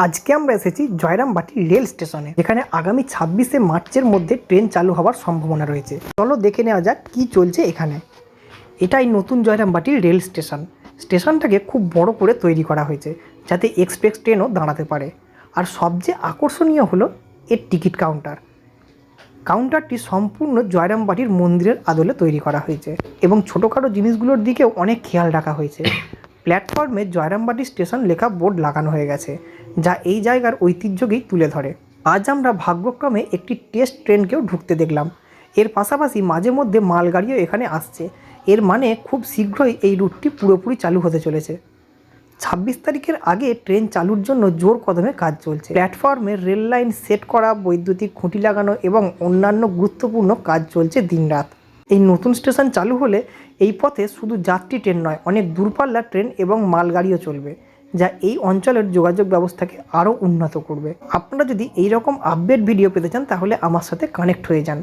আজকে আমরা এসেছি জয়রামবাটি রেল স্টেশনে, যেখানে আগামী 26শে মার্চের মধ্যে ট্রেন চালু হওয়ার সম্ভাবনা রয়েছে। চলো দেখে নেওয়া যাক কি চলছে এখানে। এটাই নতুন জয়রামবাটি রেল স্টেশন। স্টেশনটাকে খুব বড় করে তৈরি করা হয়েছে যাতে এক্সপ্রেস ট্রেনও দাঁড়াতে পারে। আর সবচেয়ে আকর্ষণীয় হলো এর টিকিট কাউন্টারটি সম্পূর্ণ জয়রামবাটির মন্দিরের আদলে তৈরি করা হয়েছে এবং ছোটোখাটো জিনিসগুলোর দিকেও অনেক খেয়াল রাখা হয়েছে। প্ল্যাটফর্মে জয়রামবাটি স্টেশন লেখা বোর্ড লাগানো হয়ে গেছে, যা এই জায়গার ঐতিহ্যকেই তুলে ধরে। আজ আমরা ভাগ্যক্রমে একটি টেস্ট ট্রেনকেও ঢুকতে দেখলাম। এর পাশাপাশি মাঝে মধ্যে মালগাড়িও এখানে আসছে। এর মানে খুব শীঘ্রই এই রুটটি পুরোপুরি চালু হতে চলেছে। 26 তারিখের আগে ট্রেন চালুর জন্য জোর কদমে কাজ চলছে। প্ল্যাটফর্মে রেল লাইন সেট করা, বৈদ্যুতিক খুঁটি লাগানো এবং অন্যান্য গুরুত্বপূর্ণ কাজ চলছে দিনরাত। এই নতুন স্টেশন চালু হলে এই পথে শুধু যাত্রী ট্রেন নয়, অনেক দূরপাল্লার ট্রেন এবং মালগাড়িও চলবে, যা এই অঞ্চলের যোগাযোগ ব্যবস্থাকে আরও উন্নত করবে। আপনারা যদি এই রকম আপডেট ভিডিও পেতে চান তাহলে আমার সাথে কানেক্ট হয়ে যান।